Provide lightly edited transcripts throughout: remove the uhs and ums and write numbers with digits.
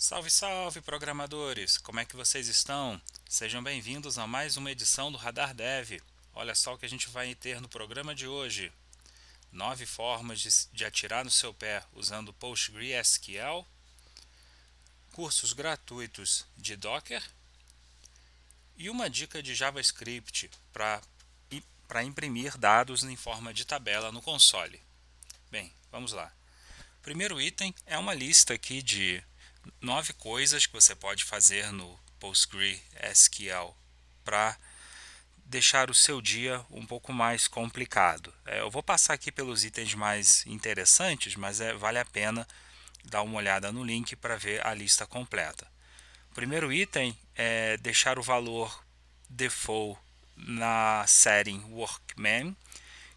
Salve, salve, programadores! Como é que vocês estão? Sejam bem-vindos a mais uma edição do Radar Dev. Olha só o que a gente vai ter no programa de hoje. 9 formas de atirar no seu pé usando PostgreSQL, cursos gratuitos de Docker e uma dica de JavaScript para imprimir dados em forma de tabela no console. Bem, vamos lá. O primeiro item é uma lista aqui de 9 coisas que você pode fazer no PostgreSQL para deixar o seu dia um pouco mais complicado. Eu vou passar aqui pelos itens mais interessantes, mas vale a pena dar uma olhada no link para ver a lista completa. O primeiro item é deixar o valor default na setting Workman,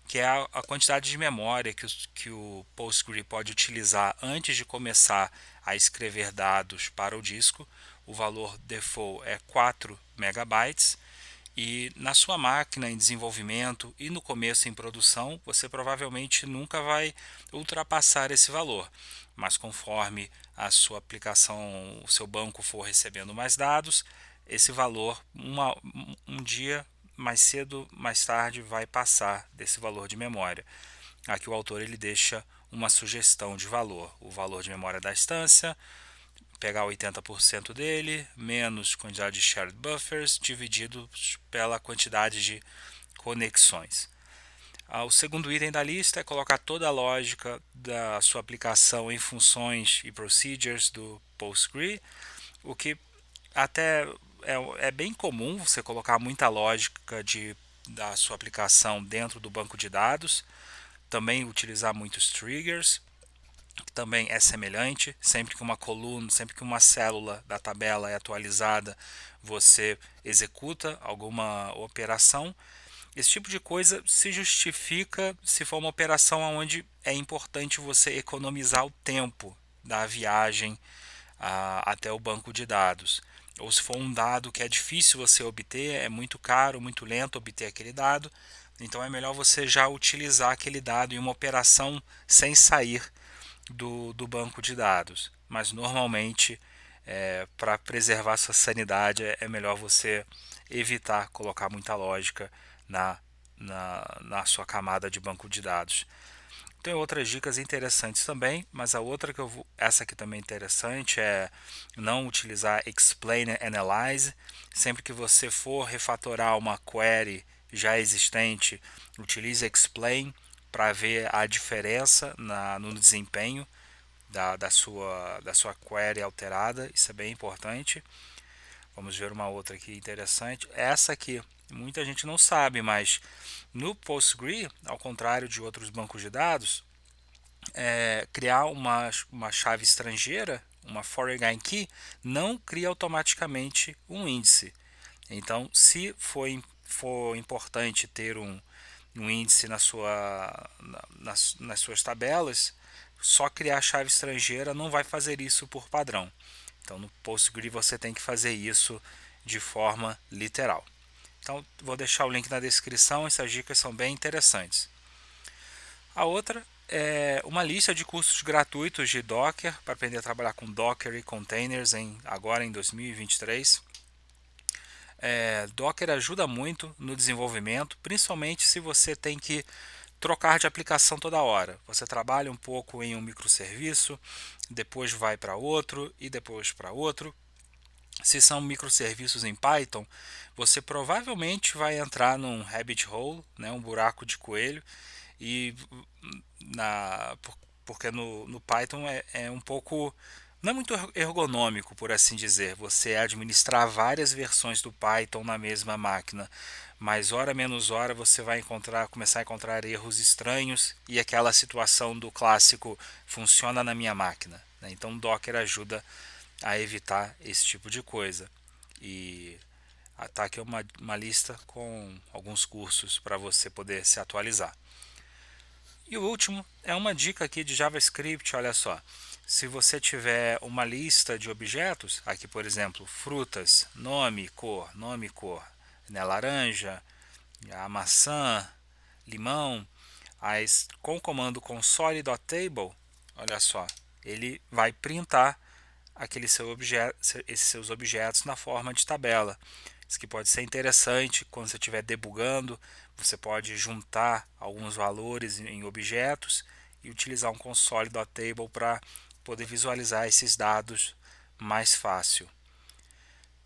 que é a quantidade de memória que o Postgre pode utilizar antes de começar a escrever dados para o disco. O valor default é 4 megabytes e na sua máquina em desenvolvimento e no começo em produção você provavelmente nunca vai ultrapassar esse valor, mas conforme a sua aplicação, o seu banco for recebendo mais dados, esse valor um dia mais cedo, mais tarde vai passar desse valor de memória. Aqui o autor ele deixa uma sugestão de valor, o valor de memória da instância, pegar 80% dele, menos quantidade de shared buffers, dividido pela quantidade de conexões. O segundo item da lista é colocar toda a lógica da sua aplicação em funções e procedures do Postgre, o que até é bem comum você colocar muita lógica da sua aplicação dentro do banco de dados, também utilizar muitos triggers, que também é semelhante, sempre que uma coluna, sempre que uma célula da tabela é atualizada, você executa alguma operação. Esse tipo de coisa se justifica se for uma operação onde é importante você economizar o tempo da viagem até o banco de dados. Ou se for um dado que é difícil você obter, é muito caro, muito lento obter aquele dado, então é melhor você já utilizar aquele dado em uma operação sem sair do banco de dados. Mas normalmente, para preservar sua sanidade, é melhor você evitar colocar muita lógica na sua camada de banco de dados. Tem outras dicas interessantes também, mas a outra essa aqui também é interessante é não utilizar explain and analyze. Sempre que você for refatorar uma query já existente, utilize explain para ver a diferença no desempenho da sua query alterada. Isso é bem importante. Vamos ver uma outra aqui interessante. Essa aqui muita gente não sabe, mas no Postgre, ao contrário de outros bancos de dados, criar uma chave estrangeira, uma foreign key, não cria automaticamente um índice. Então, se for importante ter um índice nas suas tabelas, só criar a chave estrangeira não vai fazer isso por padrão. Então, no Postgre você tem que fazer isso de forma literal. Então, vou deixar o link na descrição, essas dicas são bem interessantes. A outra é uma lista de cursos gratuitos de Docker para aprender a trabalhar com Docker e containers agora em 2023. Docker ajuda muito no desenvolvimento, principalmente se você tem que trocar de aplicação toda hora. Você trabalha um pouco em um microserviço, depois vai para outro e depois para outro. Se são microserviços em Python, você provavelmente vai entrar num rabbit hole, né, um buraco de coelho, e porque no Python é um pouco, não é muito ergonômico, por assim dizer, você administrar várias versões do Python na mesma máquina, mas hora menos hora você vai começar a encontrar erros estranhos e aquela situação do clássico funciona na minha máquina, né? Então o Docker ajuda a evitar esse tipo de coisa. E está aqui uma lista com alguns cursos para você poder se atualizar. E o último é uma dica aqui de JavaScript, olha só. Se você tiver uma lista de objetos, aqui por exemplo, frutas, nome, cor, né, laranja, a maçã, limão, com o comando console.table, olha só, ele vai printar esses seus objetos na forma de tabela. Isso que pode ser interessante quando você estiver debugando. Você pode juntar alguns valores em objetos e utilizar um console.table para poder visualizar esses dados mais fácil.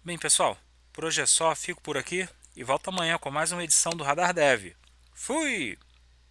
Bem, pessoal, por hoje é só, fico por aqui e volto amanhã com mais uma edição do Radar Dev. Fui!